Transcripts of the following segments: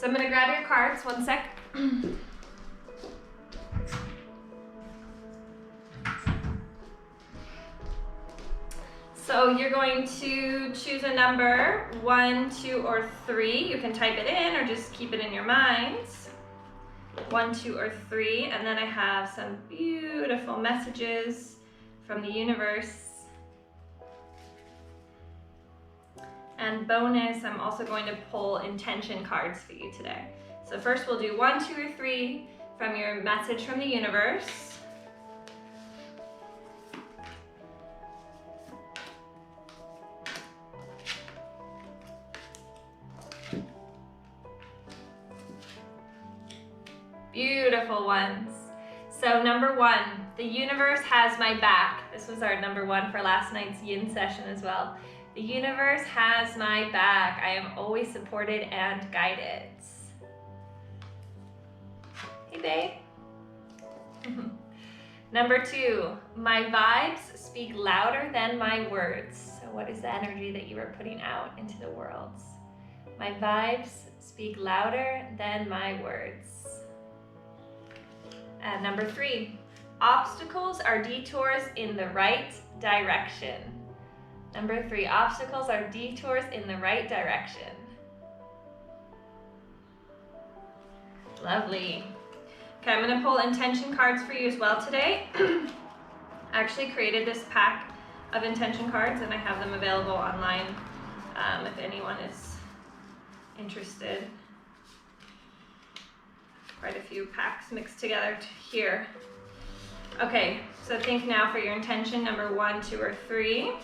So I'm gonna grab your cards, one sec. So you're going to choose a number, 1, 2, or 3. You can type it in or just keep it in your minds. 1, 2, or 3, and then I have some beautiful messages from the universe. And bonus, I'm also going to pull intention cards for you today. So first we'll do 1, 2, or 3 from your message from the universe. Beautiful ones. So number 1, the universe has my back. This was our number 1 for last night's yin session as well. The universe has my back. I am always supported and guided. Hey, babe. Number 2, my vibes speak louder than my words. So what is the energy that you are putting out into the world? My vibes speak louder than my words. And number 3, obstacles are detours in the right direction. Number 3, obstacles are detours in the right direction. Lovely. Okay, I'm gonna pull intention cards for you as well today. I actually created this pack of intention cards and I have them available online if anyone is interested. Quite a few packs mixed together here. Okay, so think now for your intention, number 1, 2, or 3.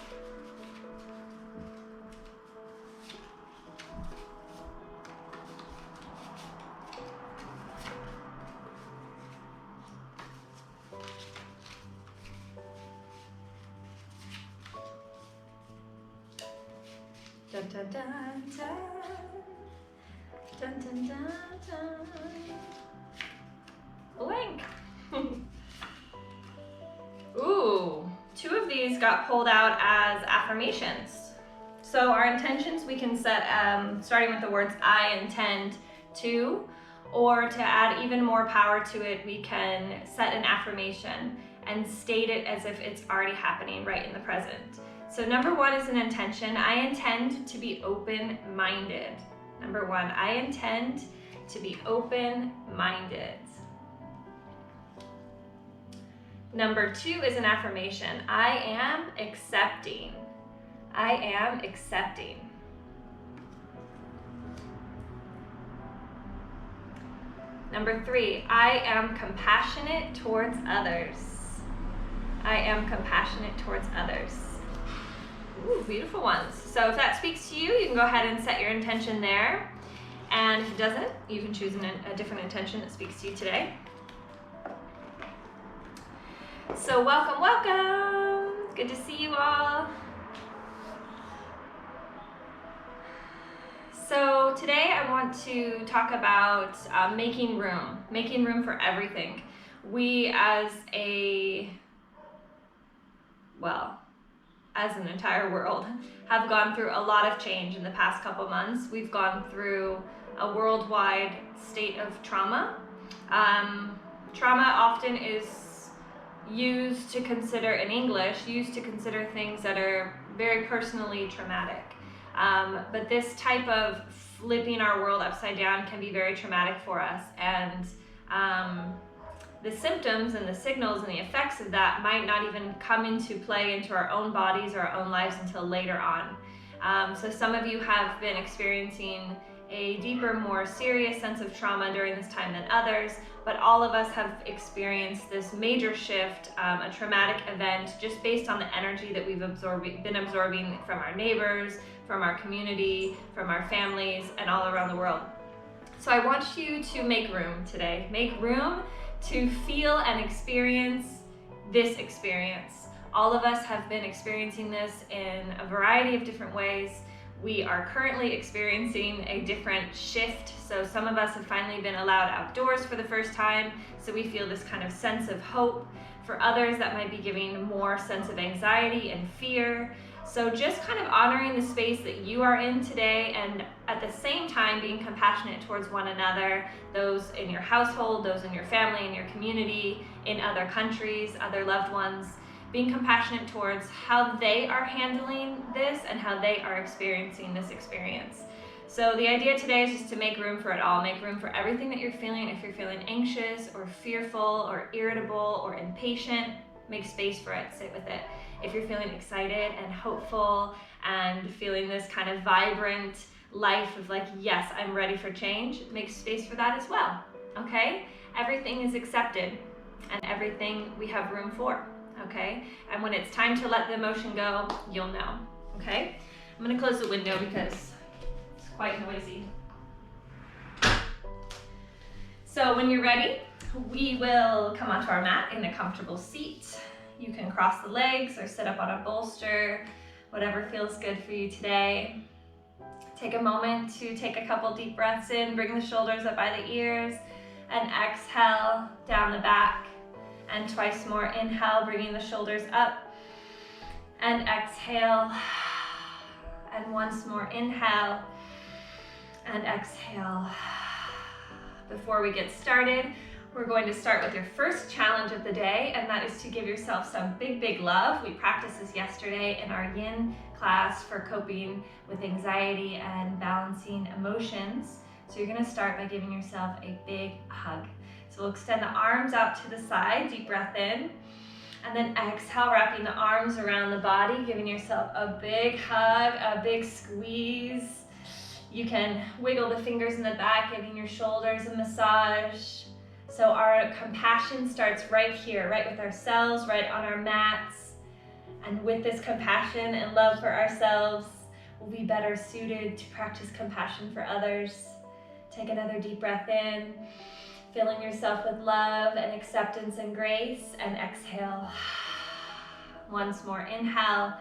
Dun, dun, dun, dun. Dun, dun, dun, dun. Blank. Ooh, 2 of these got pulled out as affirmations. So our intentions we can set starting with the words I intend to, or to add even more power to it, we can set an affirmation and state it as if it's already happening right in the present. So number 1 is an intention. I intend to be open-minded. Number 1, I intend to be open-minded. Number 2 is an affirmation. I am accepting. I am accepting. Number 3, I am compassionate towards others. I am compassionate towards others. Ooh, beautiful ones. So if that speaks to you, you can go ahead and set your intention there. And if it doesn't, you can choose a different intention that speaks to you today. So welcome, welcome. Good to see you all. So today I want to talk about making room for everything. We as an entire world have gone through a lot of change in the past couple months. We've gone through a worldwide state of trauma. Trauma often is used to consider, in English, used to consider things that are very personally traumatic. But this type of flipping our world upside down can be very traumatic for us. And the symptoms and the signals and the effects of that might not even come into play into our own bodies or our own lives until later on. So some of you have been experiencing a deeper, more serious sense of trauma during this time than others, but all of us have experienced this major shift, a traumatic event, just based on the energy that we've been absorbing from our neighbors, from our community, from our families, and all around the world. So I want you to make room today. Make room to feel and experience this experience. All of us have been experiencing this in a variety of different ways. We are currently experiencing a different shift. So some of us have finally been allowed outdoors for the first time, so we feel this kind of sense of hope. For others, that might be giving more sense of anxiety and fear. So just kind of honoring the space that you are in today, and at the same time being compassionate towards one another, those in your household, those in your family, in your community, in other countries, other loved ones, being compassionate towards how they are handling this and how they are experiencing this experience. So the idea today is just to make room for it all. Make room for everything that you're feeling. If you're feeling anxious or fearful or irritable or impatient, make space for it, sit with it. If you're feeling excited and hopeful and feeling this kind of vibrant life of like, yes, I'm ready for change, make space for that as well, okay? Everything is accepted and everything we have room for, okay? And when it's time to let the emotion go, you'll know, okay? I'm gonna close the window because it's quite noisy. So when you're ready, we will come onto our mat in a comfortable seat. You can cross the legs or sit up on a bolster, whatever feels good for you today. Take a moment to take a couple deep breaths in, bring the shoulders up by the ears, and exhale down the back. And twice more, inhale, bringing the shoulders up, and exhale. And once more, inhale, and exhale. Before we get started, we're going to start with your first challenge of the day, and that is to give yourself some big, big love. We practiced this yesterday in our yin class for coping with anxiety and balancing emotions. So you're gonna start by giving yourself a big hug. So we'll extend the arms out to the side, deep breath in, and then exhale, wrapping the arms around the body, giving yourself a big hug, a big squeeze. You can wiggle the fingers in the back, giving your shoulders a massage. So our compassion starts right here, right with ourselves, right on our mats. And with this compassion and love for ourselves, we'll be better suited to practice compassion for others. Take another deep breath in, filling yourself with love and acceptance and grace, and exhale. Once more, inhale,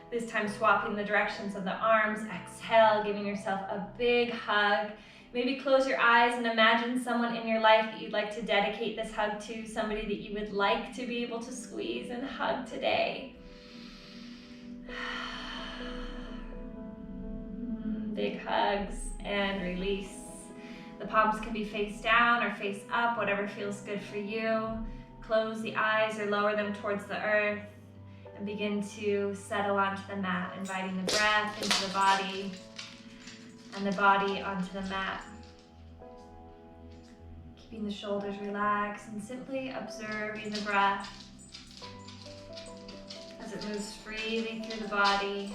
this time swapping the directions of the arms. Exhale, giving yourself a big hug. Maybe close your eyes and imagine someone in your life that you'd like to dedicate this hug to, somebody that you would like to be able to squeeze and hug today. Big hugs and release. The palms can be face down or face up, whatever feels good for you. Close the eyes or lower them towards the earth and begin to settle onto the mat, inviting the breath into the body and the body onto the mat. Keeping the shoulders relaxed and simply observing the breath as it moves freely through the body.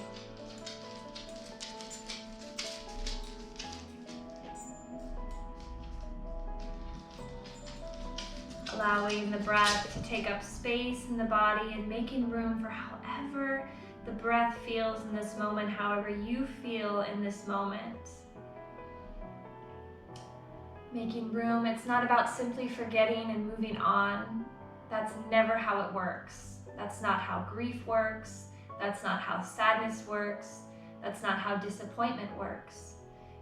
Allowing the breath to take up space in the body and making room for however the breath feels in this moment, however you feel in this moment. Making room, it's not about simply forgetting and moving on. That's never how it works. That's not how grief works. That's not how sadness works. That's not how disappointment works.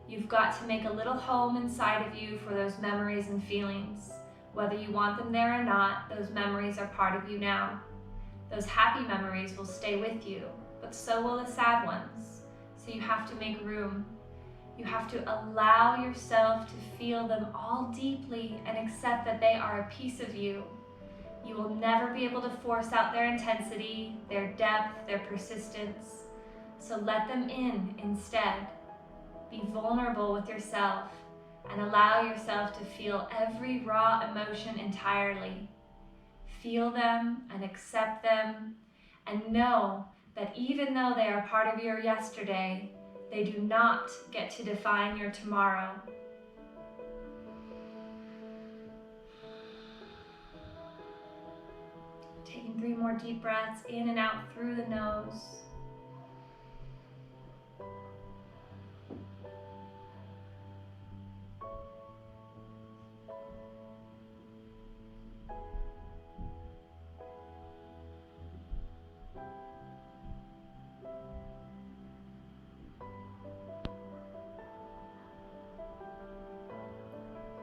You've got to make a little home inside of you for those memories and feelings. Whether you want them there or not, those memories are part of you now. Those happy memories will stay with you, but so will the sad ones. So you have to make room. You have to allow yourself to feel them all deeply and accept that they are a piece of you. You will never be able to force out their intensity, their depth, their persistence. So let them in instead. Be vulnerable with yourself and allow yourself to feel every raw emotion entirely. Feel them and accept them, and know that even though they are part of your yesterday, they do not get to define your tomorrow. Taking 3 more deep breaths in and out through the nose.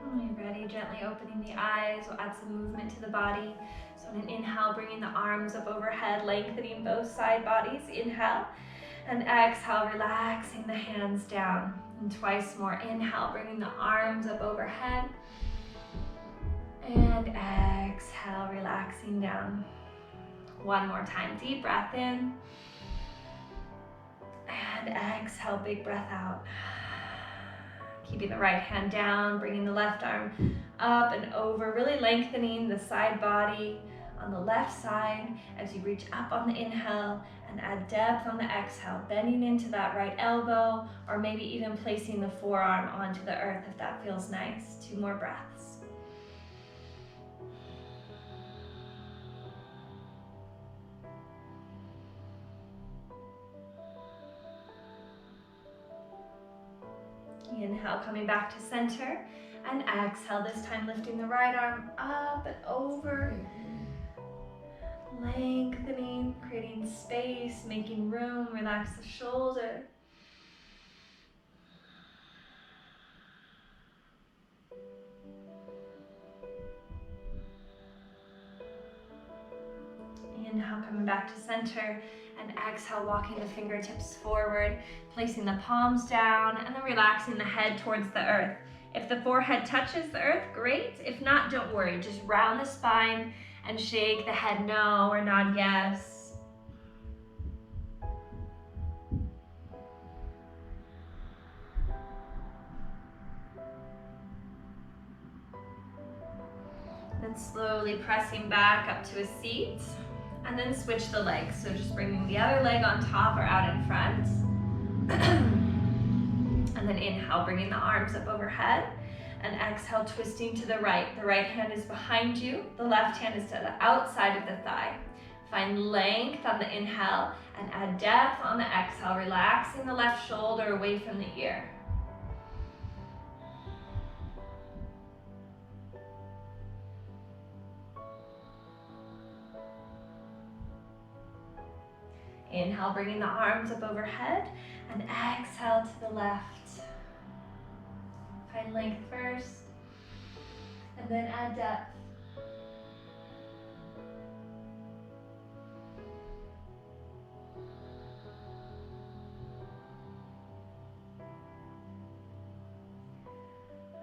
When you're ready, gently opening the eyes, we'll add some movement to the body. So on an inhale, bringing the arms up overhead, lengthening both side bodies. Inhale. And exhale, relaxing the hands down. And twice more. Inhale, bringing the arms up overhead. And exhale, relaxing down. One more time, deep breath in. And exhale, big breath out. Keeping the right hand down, bringing the left arm up and over, really lengthening the side body on the left side as you reach up on the inhale and add depth on the exhale, bending into that right elbow, or maybe even placing the forearm onto the earth if that feels nice. 2 more breaths. Inhale, coming back to center, and exhale, this time lifting the right arm up and over, lengthening, creating space, making room, relax the shoulder. Inhale, coming back to center, and exhale, walking the fingertips forward, placing the palms down, and then relaxing the head towards the earth. If the forehead touches the earth, great. If not, don't worry. Just round the spine and shake the head no or nod yes. Then slowly pressing back up to a seat. And then switch the legs. So just bringing the other leg on top or out in front. And then inhale, bringing the arms up overhead. And exhale, twisting to the right. The right hand is behind you. The left hand is to the outside of the thigh. Find length on the inhale and add depth on the exhale, relaxing the left shoulder away from the ear. Inhale, bringing the arms up overhead, and exhale to the left. Find length first, and then add depth.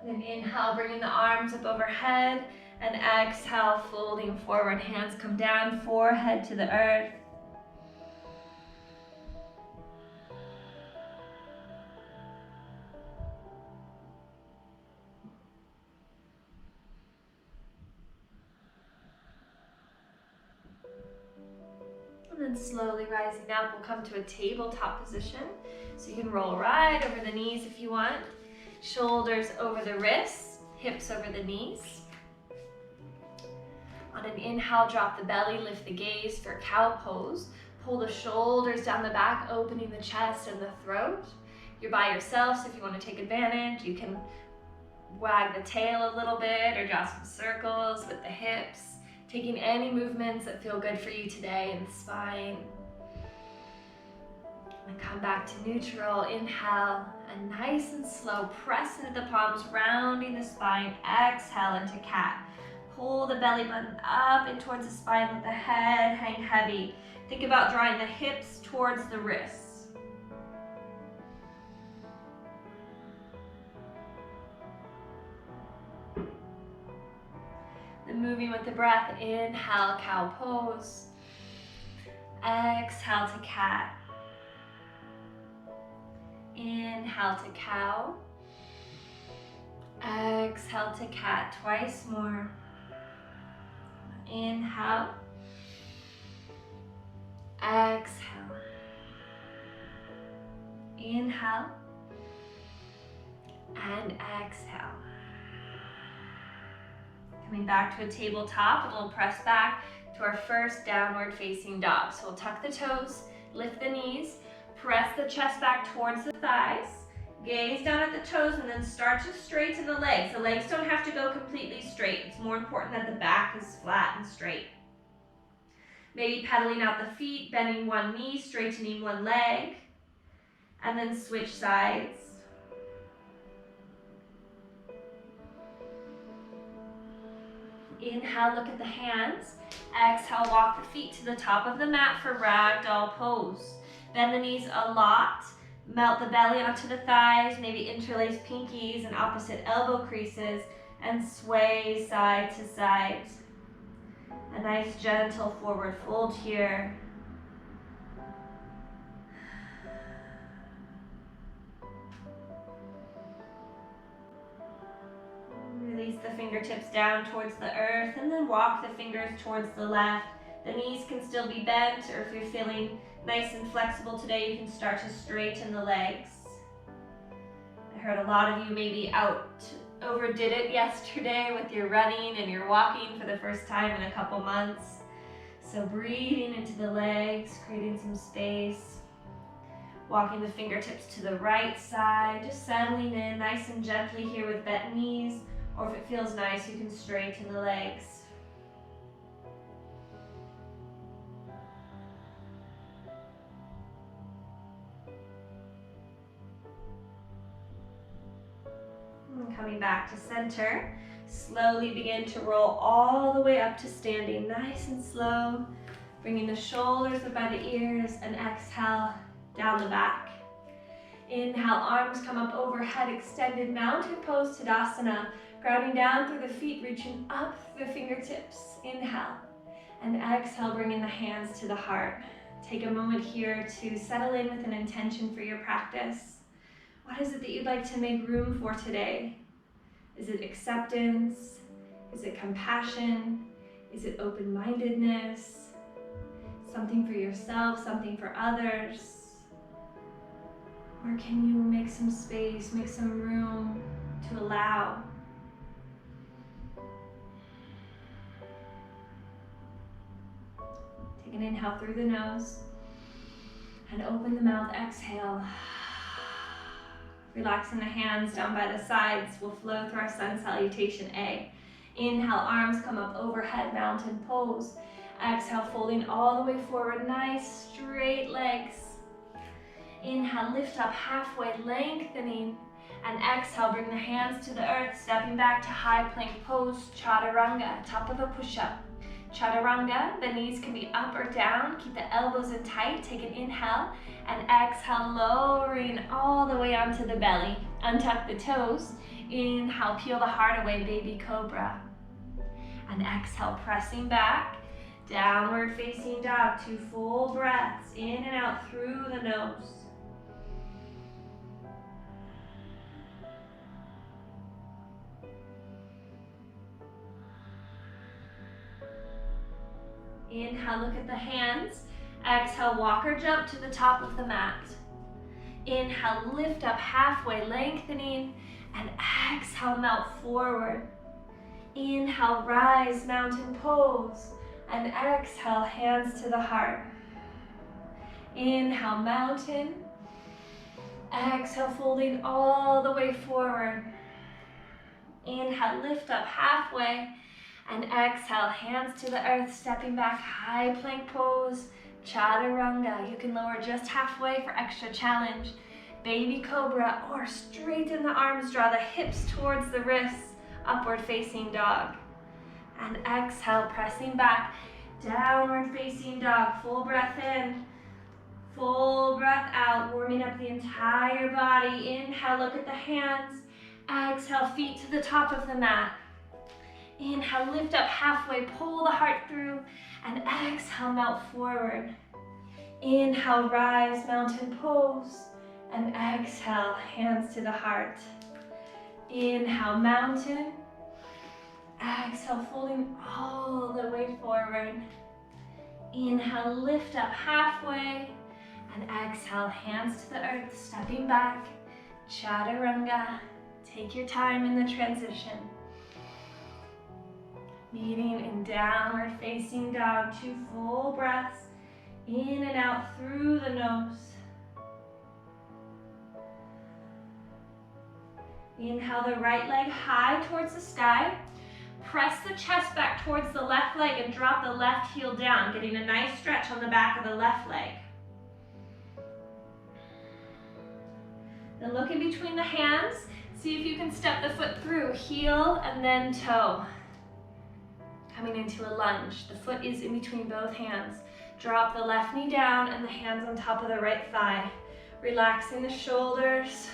And then inhale, bringing the arms up overhead, and exhale, folding forward, hands come down, forehead to the earth. And then slowly rising up, we'll come to a tabletop position. So you can roll right over the knees if you want. Shoulders over the wrists, hips over the knees. On an inhale, drop the belly, lift the gaze for cow pose. Pull the shoulders down the back, opening the chest and the throat. You're by yourself, so if you want to take advantage, you can wag the tail a little bit or draw some circles with the hips. Taking any movements that feel good for you today in the spine. And come back to neutral. Inhale, and nice and slow, press into the palms, rounding the spine. Exhale into cat. Pull the belly button up and towards the spine, let the head hang heavy. Think about drawing the hips towards the wrists. Moving with the breath, inhale, cow pose. Exhale to cat. Inhale to cow. Exhale to cat, twice more. Inhale. Exhale. Inhale. And exhale. Coming back to a tabletop, and we'll press back to our first downward facing dog. So we'll tuck the toes, lift the knees, press the chest back towards the thighs, gaze down at the toes, and then start to straighten the legs. The legs don't have to go completely straight. It's more important that the back is flat and straight. Maybe pedaling out the feet, bending one knee, straightening one leg, and then switch sides. Inhale, look at the hands. Exhale, walk the feet to the top of the mat for ragdoll pose. Bend the knees a lot. Melt the belly onto the thighs, maybe interlace pinkies and opposite elbow creases, and sway side to side. A nice gentle forward fold here. Release the fingertips down towards the earth and then walk the fingers towards the left. The knees can still be bent, or if you're feeling nice and flexible today, you can start to straighten the legs. I heard a lot of you maybe overdid it yesterday with your running and your walking for the first time in a couple months. So breathing into the legs, creating some space. Walking the fingertips to the right side, just settling in nice and gently here with bent knees, or if it feels nice, you can straighten the legs. And coming back to center, slowly begin to roll all the way up to standing, nice and slow, bringing the shoulders up by the ears, and exhale down the back. Inhale, arms come up overhead, extended mountain pose, Tadasana. Grounding down through the feet, reaching up through the fingertips. Inhale. And exhale, bringing the hands to the heart. Take a moment here to settle in with an intention for your practice. What is it that you'd like to make room for today? Is it acceptance? Is it compassion? Is it open-mindedness? Something for yourself, something for others? Or can you make some space, make some room to allow? Take an inhale through the nose and open the mouth, exhale. Relaxing the hands down by the sides, we'll flow through our sun salutation A. Inhale, arms come up overhead, mountain pose. Exhale, folding all the way forward, nice straight legs. Inhale, lift up halfway, lengthening. And exhale, bring the hands to the earth, stepping back to high plank pose, chaturanga, top of a push-up. Chaturanga, the knees can be up or down. Keep the elbows in tight. Take an inhale and exhale, lowering all the way onto the belly. Untuck the toes. Inhale, peel the heart away, baby cobra. And exhale, pressing back. Downward facing dog, 2 full breaths in and out through the nose. Inhale, look at the hands. Exhale, walk or jump to the top of the mat. Inhale, lift up halfway, lengthening. And exhale, melt forward. Inhale, rise, mountain pose. And exhale, hands to the heart. Inhale, mountain. Exhale, folding all the way forward. Inhale, lift up halfway. And exhale, hands to the earth, stepping back, high plank pose, chaturanga. You can lower just halfway for extra challenge. Baby cobra, or straighten the arms, draw the hips towards the wrists, upward facing dog. And exhale, pressing back, downward facing dog. Full breath in, full breath out, warming up the entire body. Inhale, look at the hands. Exhale, feet to the top of the mat. Inhale, lift up halfway, pull the heart through, and exhale, melt forward. Inhale, rise, mountain pose, and exhale, hands to the heart. Inhale, mountain. Exhale, folding all the way forward. Inhale, lift up halfway, and exhale, hands to the earth, stepping back, chaturanga. Take your time in the transition. Meeting in downward facing dog, 2 full breaths, in and out through the nose. Inhale the right leg high towards the sky. Press the chest back towards the left leg and drop the left heel down, getting a nice stretch on the back of the left leg. Then look in between the hands. See if you can step the foot through, heel and then toe. coming into a lunge. The foot is in between both hands. Drop the left knee down and the hands on top of the right thigh. Relaxing the shoulders.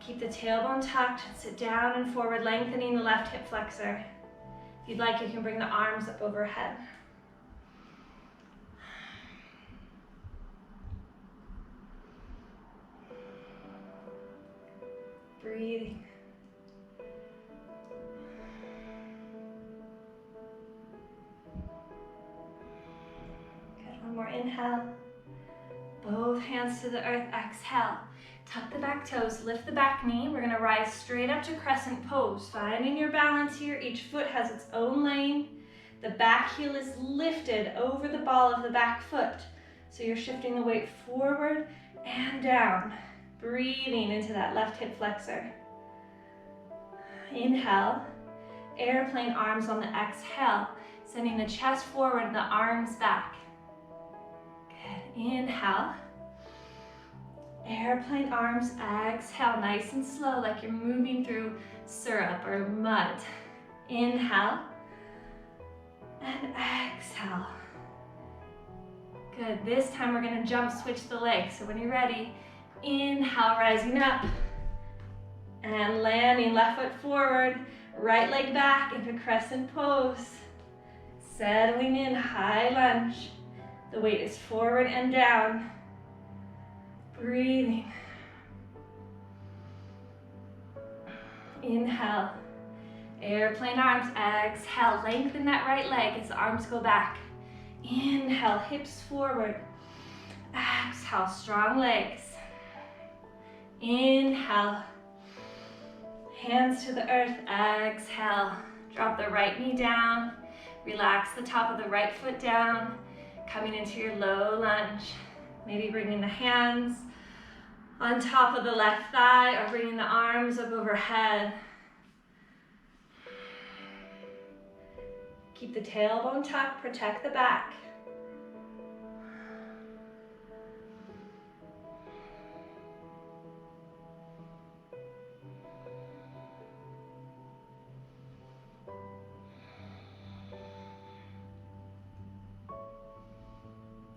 Keep the tailbone tucked. Sit down and forward, lengthening the left hip flexor. If you'd like, you can bring the arms up overhead. Breathing. Good, one more inhale. Both hands to the earth, exhale. Tuck the back toes, lift the back knee. We're gonna rise straight up to crescent pose. Finding your balance here, each foot has its own lane. The back heel is lifted over the ball of the back foot. So you're shifting the weight forward and down. Breathing into that left hip flexor. Inhale, airplane arms on the exhale, sending the chest forward and the arms back. Good, inhale. Airplane arms, exhale, nice and slow, like you're moving through syrup or mud. Inhale, and exhale. Good, this time we're gonna jump switch the legs. So when you're ready, inhale, rising up, and landing, left foot forward, right leg back into crescent pose. Settling in, high lunge. The weight is forward and down. Breathing. Inhale. Airplane arms, exhale. Lengthen that right leg as the arms go back. Inhale, hips forward. Exhale, strong legs. Inhale. Hands to the earth, exhale. Drop the right knee down. Relax the top of the right foot down. Coming into your low lunge. Maybe bringing the hands on top of the left thigh or bringing the arms up overhead. Keep the tailbone tucked, protect the back.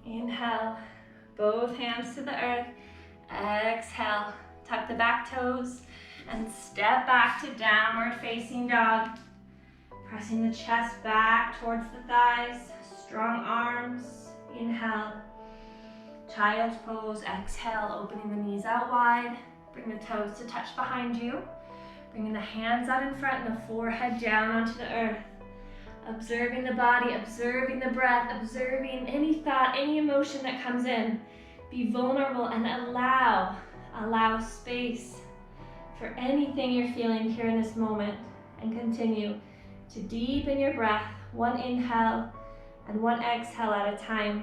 Inhale, both hands to the earth. Exhale, tuck the back toes and step back to downward facing dog. Pressing the chest back towards the thighs, strong arms. Inhale, child's pose. Exhale, opening the knees out wide. Bring the toes to touch behind you. Bringing the hands out in front and the forehead down onto the earth. Observing the body, observing the breath, observing any thought, any emotion that comes in. Be vulnerable and allow space for anything you're feeling here in this moment. And continue to deepen your breath, one inhale and one exhale at a time.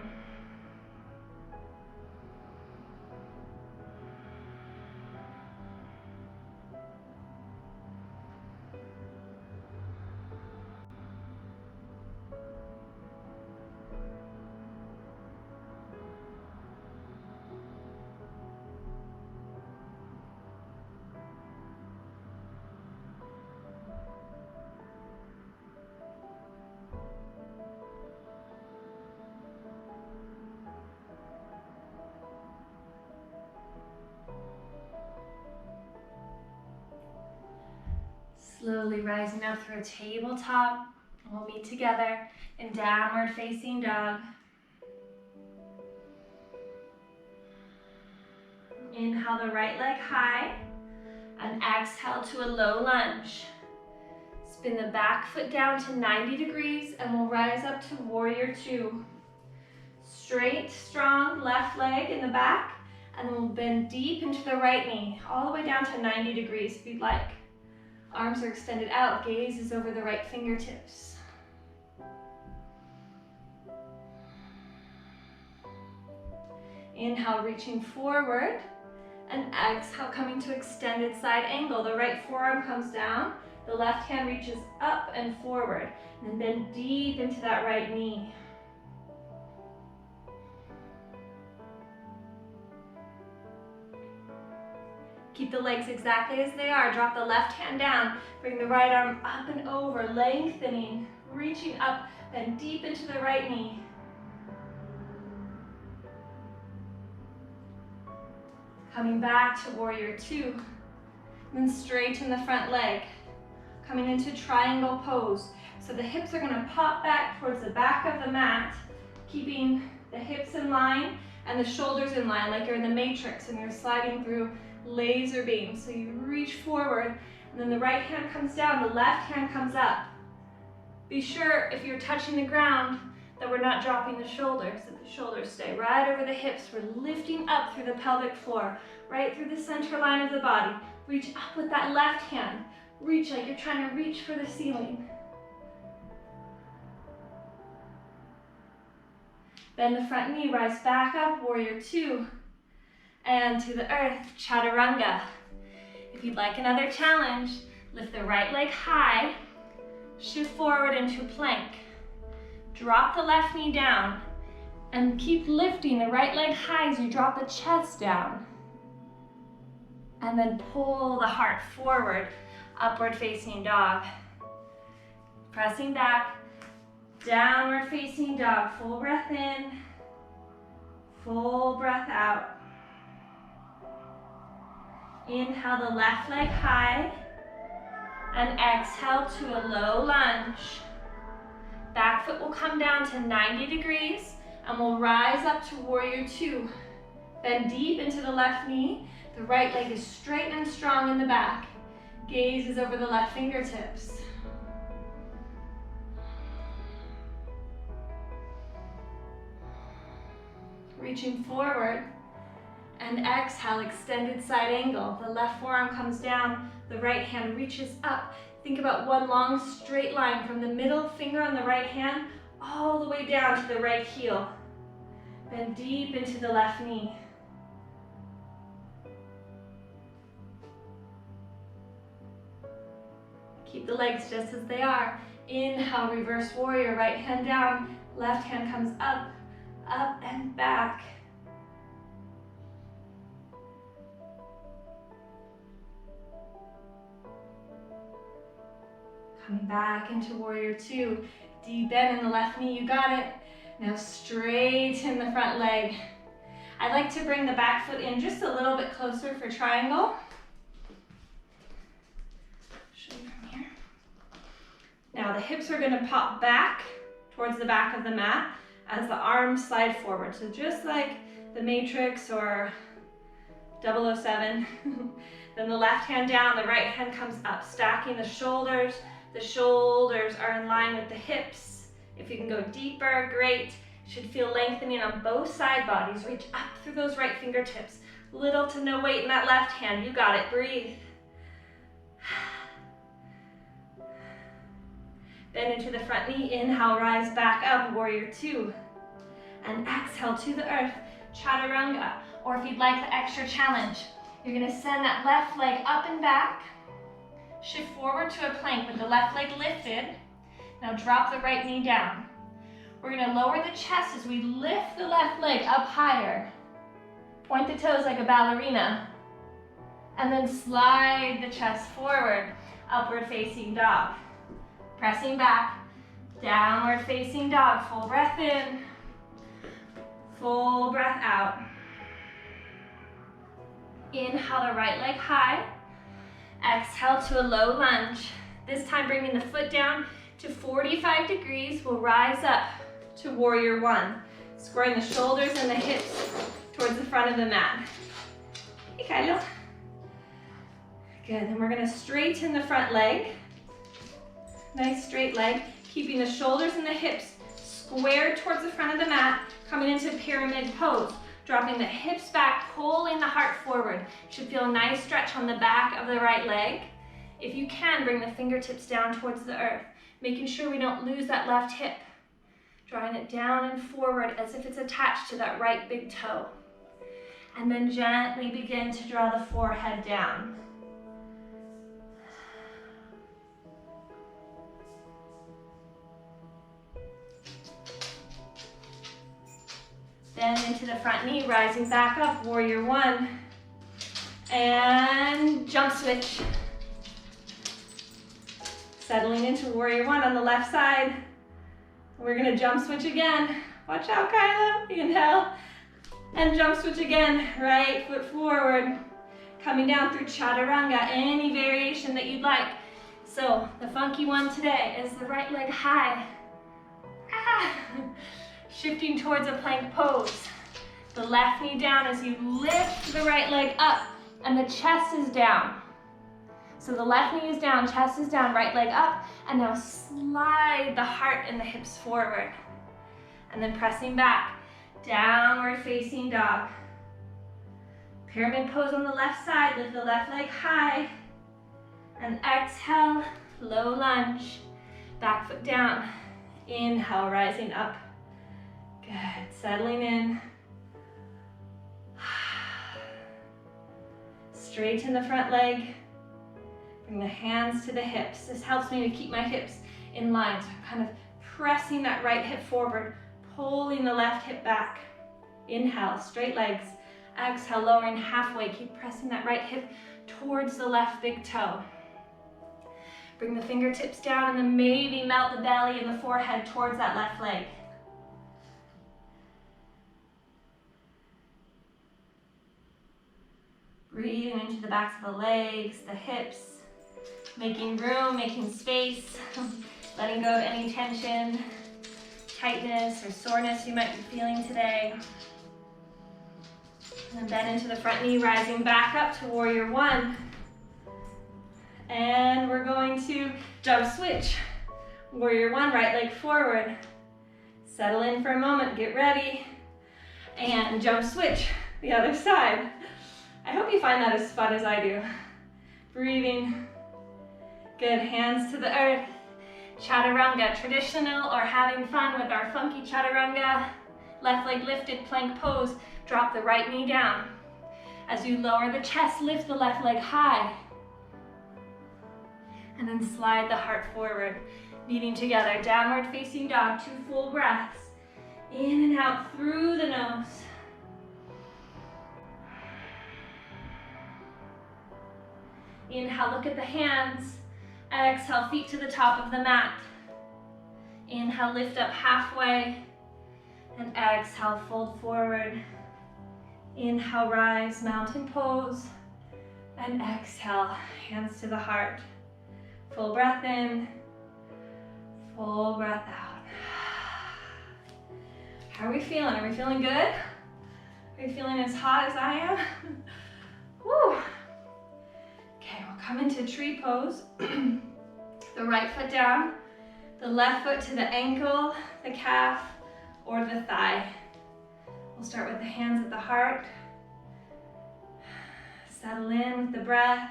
Slowly rising up through a tabletop. We'll meet together in downward facing dog. Inhale the right leg high and exhale to a low lunge. Spin the back foot down to 90 degrees and we'll rise up to warrior two. Straight, strong left leg in the back and we'll bend deep into the right knee, all the way down to 90 degrees if you'd like. Arms are extended out, gaze is over the right fingertips. Inhale, reaching forward, and exhale, coming to extended side angle. The right forearm comes down, the left hand reaches up and forward, and then bend deep into that right knee. Keep the legs exactly as they are. Drop the left hand down. Bring the right arm up and over, lengthening. Reaching up, then deep into the right knee. Coming back to warrior two. Then straighten the front leg. Coming into triangle pose. So the hips are gonna pop back towards the back of the mat, keeping the hips in line and the shoulders in line, like you're in the Matrix and you're sliding through laser beams. So you reach forward, and then the right hand comes down, the left hand comes up. Be sure if you're touching the ground that we're not dropping the shoulders, that the shoulders stay right over the hips. We're lifting up through the pelvic floor, right through the center line of the body. Reach up with that left hand. Reach like you're trying to reach for the ceiling. Bend the front knee, rise back up, warrior two. And to the earth, chaturanga. If you'd like another challenge, lift the right leg high, shift forward into plank. Drop the left knee down, and keep lifting the right leg high as you drop the chest down. And then pull the heart forward, upward facing dog. Pressing back, downward facing dog. Full breath in, full breath out. Inhale the left leg high, and exhale to a low lunge. Back foot will come down to 90 degrees, and we'll rise up to warrior two. Bend deep into the left knee. The right leg is straight and strong in the back. Gaze is over the left fingertips. Reaching forward, and exhale, extended side angle. The left forearm comes down, the right hand reaches up. Think about one long straight line from the middle finger on the right hand all the way down to the right heel. Bend deep into the left knee. Keep the legs just as they are. Inhale, reverse warrior, right hand down, left hand comes up, up and back. Coming back into warrior two. Deep bend in the left knee, you got it. Now straighten the front leg. I'd like to bring the back foot in just a little bit closer for triangle. Show you from here. Now the hips are gonna pop back towards the back of the mat as the arms slide forward. So just like the Matrix or 007, then the left hand down, the right hand comes up, stacking the shoulders. The shoulders are in line with the hips. If you can go deeper, great. Should feel lengthening on both side bodies. Reach up through those right fingertips. Little to no weight in that left hand. You got it, breathe. Bend into the front knee, inhale, rise back up, warrior two. And exhale to the earth, chaturanga. Or if you'd like the extra challenge, you're gonna send that left leg up and back. Shift forward to a plank with the left leg lifted. Now drop the right knee down. We're gonna lower the chest as we lift the left leg up higher. Point the toes like a ballerina. And then slide the chest forward, upward facing dog. Pressing back, downward facing dog. Full breath in, full breath out. Inhale the right leg high. Exhale to a low lunge. This time bringing the foot down to 45 degrees. We'll rise up to warrior one. Squaring the shoulders and the hips towards the front of the mat. Hey, Kylo. Good, then we're gonna straighten the front leg. Nice straight leg. Keeping the shoulders and the hips squared towards the front of the mat. Coming into pyramid pose. Dropping the hips back, pulling the heart forward. Should feel a nice stretch on the back of the right leg. If you can, bring the fingertips down towards the earth, making sure we don't lose that left hip. Drawing it down and forward as if it's attached to that right big toe. And then gently begin to draw the forehead down. Bend into the front knee, rising back up, warrior one. And jump switch. Settling into warrior one on the left side. We're gonna jump switch again. Watch out, Kyla. Inhale. And jump switch again. Right foot forward. Coming down through chaturanga, any variation that you'd like. So the funky one today is the right leg high. Shifting towards a plank pose. The left knee down as you lift the right leg up and the chest is down. So the left knee is down, chest is down, right leg up, and now slide the heart and the hips forward. And then pressing back, downward facing dog. Pyramid pose on the left side, lift the left leg high. And exhale, low lunge, back foot down. Inhale, rising up. Good, settling in. Straighten the front leg. Bring the hands to the hips. This helps me to keep my hips in line. So I'm kind of pressing that right hip forward, pulling the left hip back. Inhale, straight legs. Exhale, lowering halfway. Keep pressing that right hip towards the left big toe. Bring the fingertips down and then maybe melt the belly and the forehead towards that left leg. Breathing into the backs of the legs, the hips, making room, making space, letting go of any tension, tightness, or soreness you might be feeling today. And then bend into the front knee, rising back up to warrior one. And we're going to jump switch. Warrior one, right leg forward. Settle in for a moment, get ready. And jump switch, the other side. I hope you find that as fun as I do. Breathing. Good, hands to the earth. Chaturanga, traditional or having fun with our funky chaturanga. Left leg lifted, plank pose. Drop the right knee down. As you lower the chest, lift the left leg high. And then slide the heart forward. Kneading together, downward facing dog, 2 full breaths. In and out through the nose. Inhale, look at the hands. Exhale, feet to the top of the mat. Inhale, lift up halfway. And exhale, fold forward. Inhale, rise, mountain pose. And exhale, hands to the heart. Full breath in. Full breath out. How are we feeling? Are we feeling good? Are we feeling as hot as I am? Woo! Okay, we'll come into tree pose. The right foot down, the left foot to the ankle, the calf, or the thigh. We'll start with the hands at the heart. Settle in with the breath.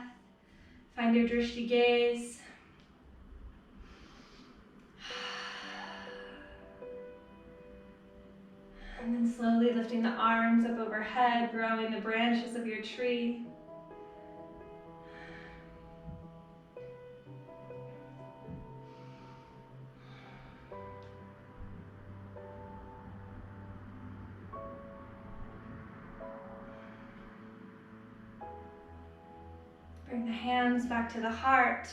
Find your drishti gaze. And then slowly lifting the arms up overhead, growing the branches of your tree. Bring the hands back to the heart.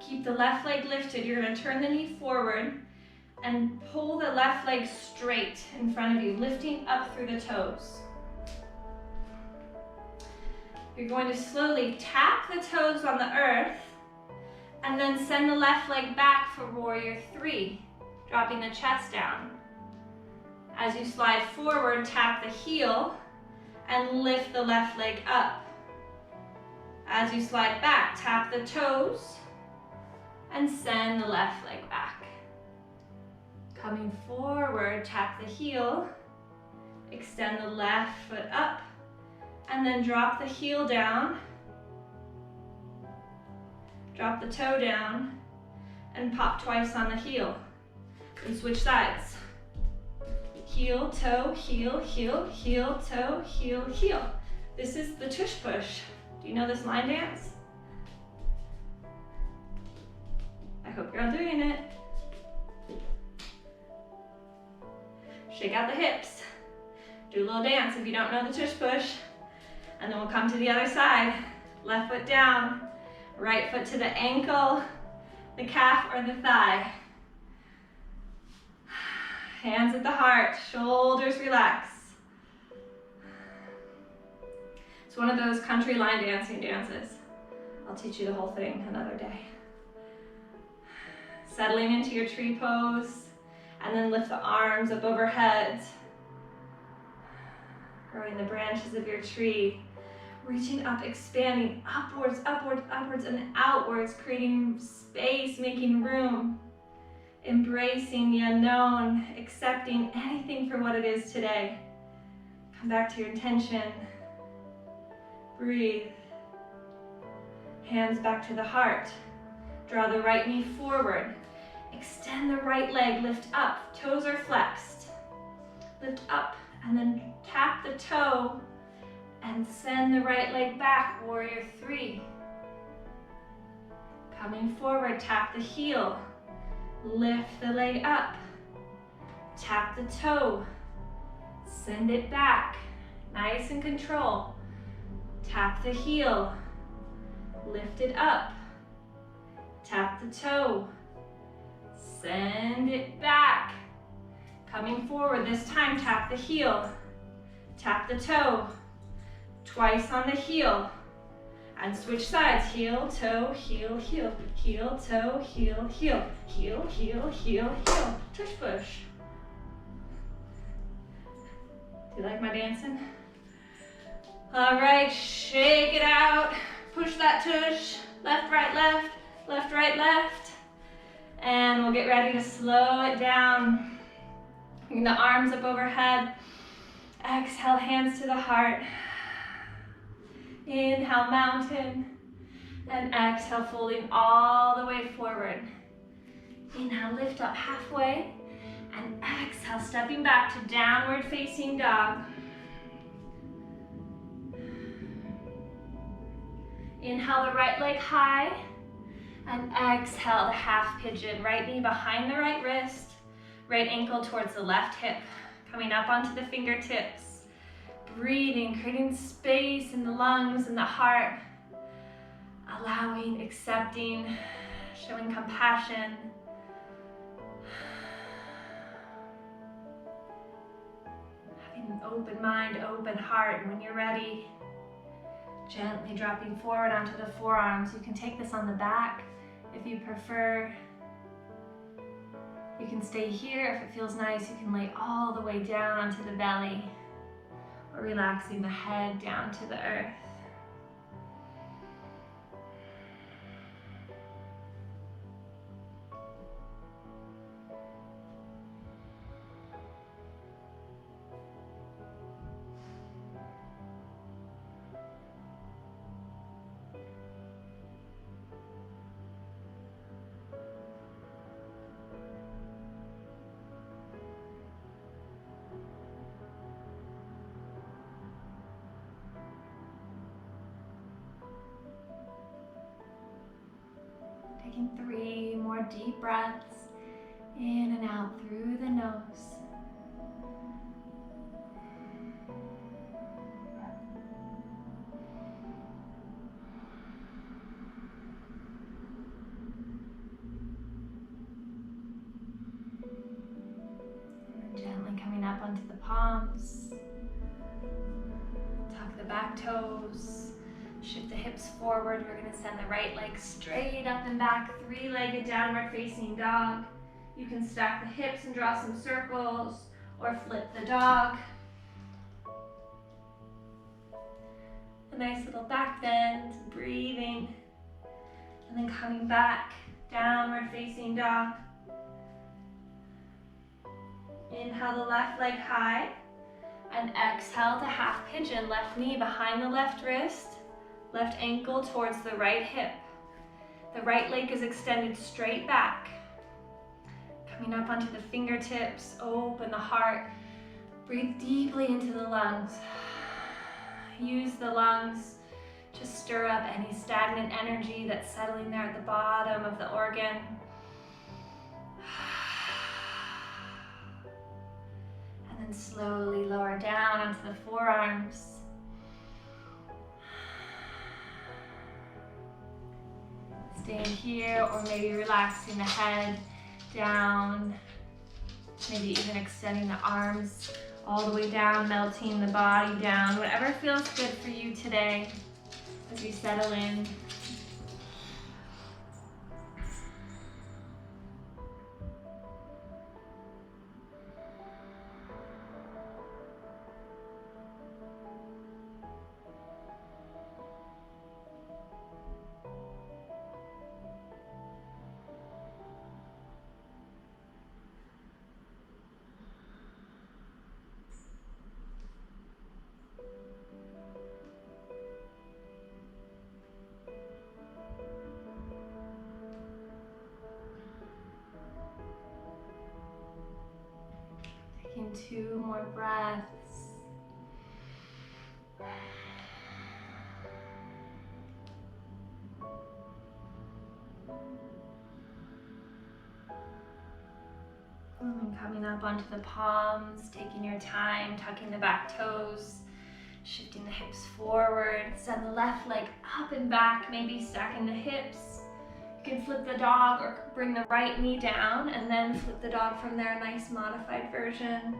Keep the left leg lifted. You're going to turn the knee forward and pull the left leg straight in front of you, lifting up through the toes. You're going to slowly tap the toes on the earth and then send the left leg back for warrior three, dropping the chest down. As you slide forward, tap the heel and lift the left leg up. As you slide back, tap the toes and send the left leg back. Coming forward, tap the heel, extend the left foot up, and then drop the heel down, drop the toe down, and pop twice on the heel. And switch sides. Heel, toe, heel, heel, heel, toe, heel, heel. This is the tush push. Do you know this line dance? I hope you're all doing it. Shake out the hips. Do a little dance if you don't know the tush push. And then we'll come to the other side. Left foot down, right foot to the ankle, the calf or the thigh. Hands at the heart, shoulders relax. It's one of those country line dancing dances. I'll teach you the whole thing another day. Settling into your tree pose, and then lift the arms up overhead. Growing the branches of your tree, reaching up, expanding upwards, upwards, upwards, and outwards, creating space, making room, embracing the unknown, accepting anything for what it is today. Come back to your intention. Breathe. Hands back to the heart. Draw the right knee forward. Extend the right leg, lift up. Toes are flexed. Lift up and then tap the toe and send the right leg back, warrior three. Coming forward, tap the heel. Lift the leg up. Tap the toe. Send it back. Nice and control. Tap the heel. Lift it up. Tap the toe. Send it back. Coming forward, this time tap the heel. Tap the toe. Twice on the heel. And switch sides. Heel, toe, heel, heel. Heel, toe, heel, heel. Heel, heel, heel, heel. Tush push. Do you like my dancing? All right, shake it out. Push that tush. Left, right, left. Left, right, left. And we'll get ready to slow it down. Bring the arms up overhead. Exhale, hands to the heart. Inhale, mountain. And exhale, folding all the way forward. Inhale, lift up halfway. And exhale, stepping back to downward facing dog. Inhale the right leg high, and exhale the half pigeon. Right knee behind the right wrist, right ankle towards the left hip. Coming up onto the fingertips. Breathing, creating space in the lungs and the heart. Allowing, accepting, showing compassion. Having an open mind, open heart. And when you're ready, gently dropping forward onto the forearms. You can take this on the back if you prefer. You can stay here if it feels nice. You can lay all the way down onto the belly, or relaxing the head down to the earth. Taking 3 more deep breaths in and out through the nose. And gently coming up onto the palms. Tuck the back toes. Shift the hips forward. We're going to send the right leg straight up and back, 3-legged downward facing dog. You can stack the hips and draw some circles, or flip the dog. A nice little back bend, breathing, and then coming back, downward facing dog. Inhale the left leg high, and exhale to half pigeon, left knee behind the left wrist. Left ankle towards the right hip. The right leg is extended straight back. Coming up onto the fingertips, open the heart. Breathe deeply into the lungs. Use the lungs to stir up any stagnant energy that's settling there at the bottom of the organ. And then slowly lower down onto the forearms. Staying here, or maybe relaxing the head down, maybe even extending the arms all the way down, melting the body down, whatever feels good for you today as you settle in. Taking 2 more breaths. And coming up onto the palms, taking your time, tucking the back toes, shifting the hips forward, send the left leg up and back, maybe stacking the hips. You can flip the dog or bring the right knee down and then flip the dog from there, nice modified version.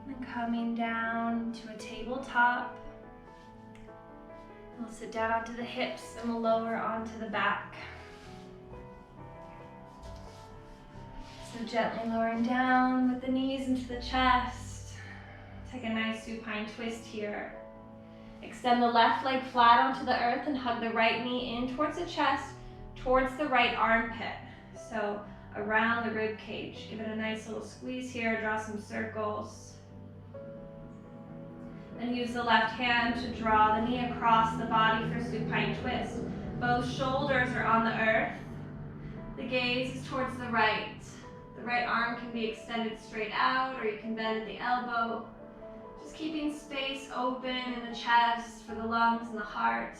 And coming down to a tabletop. We'll sit down onto the hips and we'll lower onto the back. So gently lowering down with the knees into the chest. Take a nice supine twist here. Extend the left leg flat onto the earth and hug the right knee in towards the chest, towards the right armpit. So around the rib cage. Give it a nice little squeeze here, draw some circles. Then use the left hand to draw the knee across the body for supine twist. Both shoulders are on the earth. The gaze is towards the right. The right arm can be extended straight out, or you can bend at the elbow. Just keeping space open in the chest for the lungs and the heart.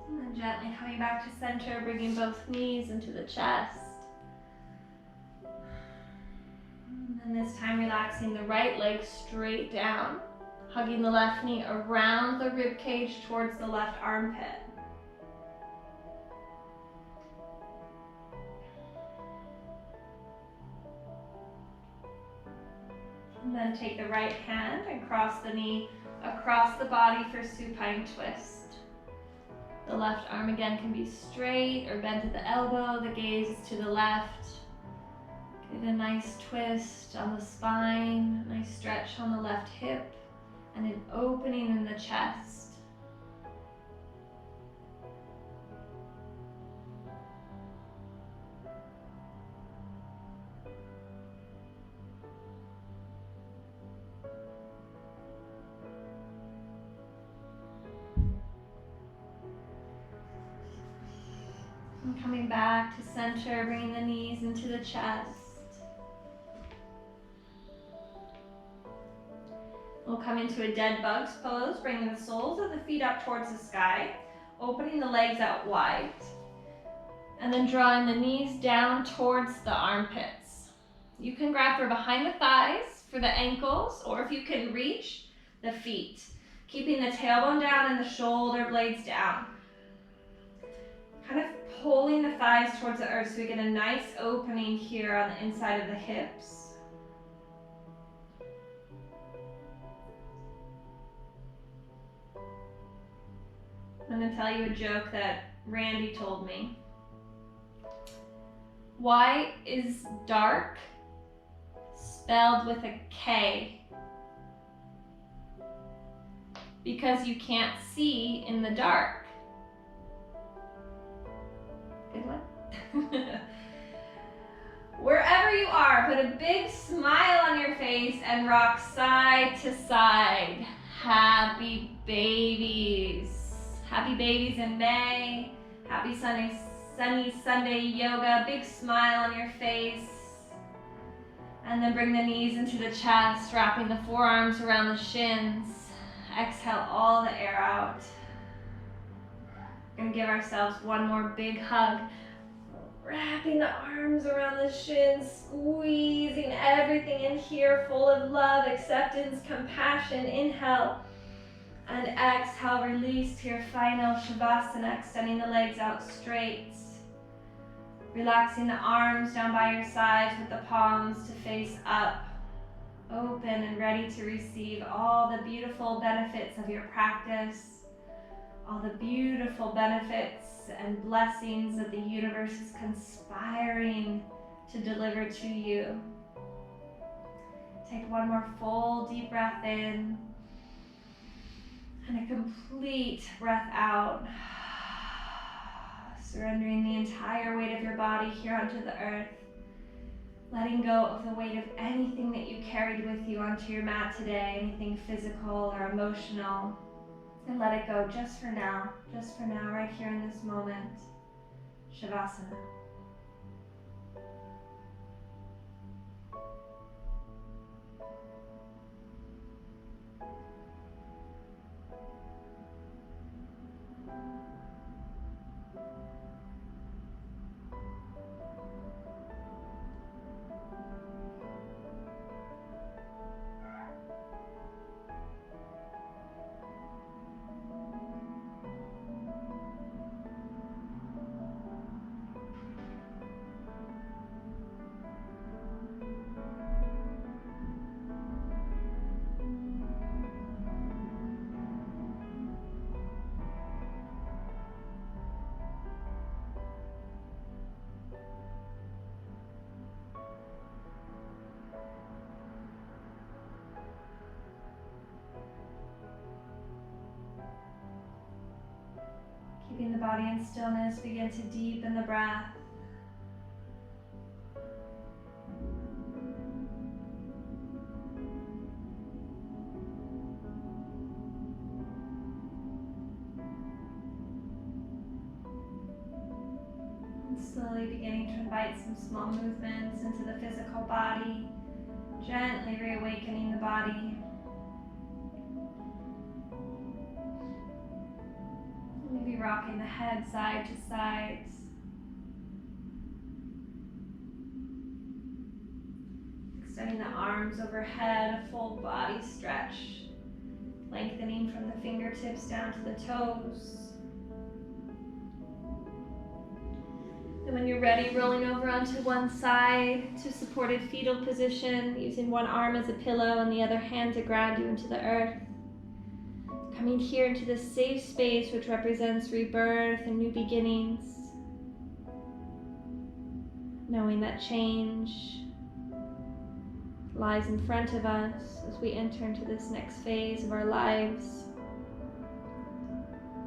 And then gently coming back to center, bringing both knees into the chest. And this time relaxing the right leg straight down, hugging the left knee around the rib cage towards the left armpit. And then take the right hand and cross the knee across the body for supine twist. The left arm again can be straight or bent at the elbow. The gaze is to the left. Get a nice twist on the spine, nice stretch on the left hip, and an opening in the chest. And coming back to center, bringing the knees into the chest. We'll come into a dead bug's pose, bringing the soles of the feet up towards the sky, opening the legs out wide, and then drawing the knees down towards the armpits. You can grab for behind the thighs for the ankles, or if you can reach, the feet. Keeping the tailbone down and the shoulder blades down. Kind of pulling the thighs towards the earth so we get a nice opening here on the inside of the hips. I'm going to tell you a joke that Randy told me. Why is dark spelled with a K? Because you can't see in the dark. Good one. Wherever you are, put a big smile on your face and rock side to side. Happy babies. Happy babies in May. Happy sunny Sunday yoga. Big smile on your face. And then bring the knees into the chest, wrapping the forearms around the shins. Exhale all the air out. We're gonna give ourselves one more big hug. Wrapping the arms around the shins, squeezing everything in here, full of love, acceptance, compassion. Inhale and exhale, release to your final Shavasana, extending the legs out straight. Relaxing the arms down by your sides with the palms to face up. Open and ready to receive all the beautiful benefits of your practice, all the beautiful benefits and blessings that the universe is conspiring to deliver to you. Take one more full deep breath in and a complete breath out. Surrendering the entire weight of your body here onto the earth. Letting go of the weight of anything that you carried with you onto your mat today, anything physical or emotional. And let it go just for now, right here in this moment. Shavasana. Keeping the body in stillness, begin to deepen the breath. And slowly beginning to invite some small movements into the physical body, gently reawakening the body. Maybe rocking the head side to side. Extending the arms overhead, a full body stretch. Lengthening from the fingertips down to the toes. And when you're ready, rolling over onto one side to supported fetal position, using one arm as a pillow and the other hand to ground you into the earth. Coming here into this safe space which represents rebirth and new beginnings. Knowing that change lies in front of us as we enter into this next phase of our lives.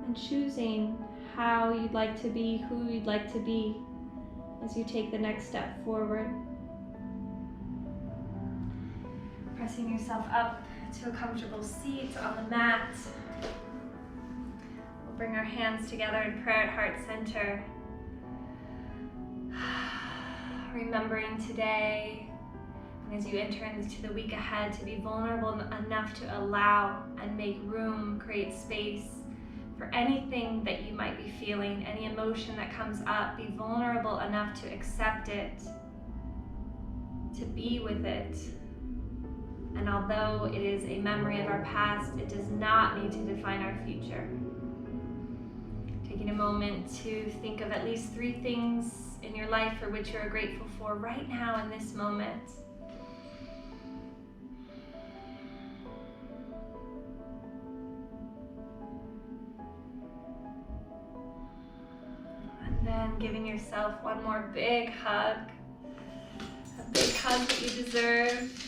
And choosing how you'd like to be, who you'd like to be as you take the next step forward. Pressing yourself up to a comfortable seat on the mat. We'll bring our hands together in prayer at heart center. Remembering today, and as you enter into the week ahead, to be vulnerable enough to allow and make room, create space for anything that you might be feeling, any emotion that comes up. Be vulnerable enough to accept it, to be with it. And although it is a memory of our past, it does not need to define our future. Taking a moment to think of at least 3 things in your life for which you are grateful for right now in this moment. And then giving yourself one more big hug. A big hug that you deserve.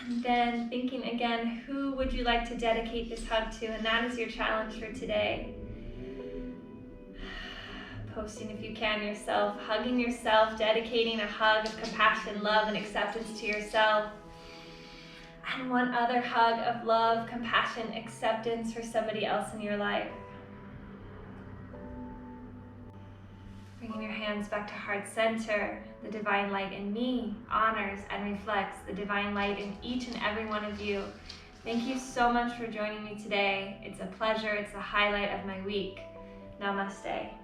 And then thinking again, who would you like to dedicate this hug to? And that is your challenge for today. posting if you can yourself, hugging yourself, dedicating a hug of compassion, love, and acceptance to yourself. And one other hug of love, compassion, acceptance for somebody else in your life. Bringing your hands back to heart center. The divine light in me honors and reflects the divine light in each and every one of you. Thank you so much for joining me today. It's a pleasure. It's the highlight of my week. Namaste.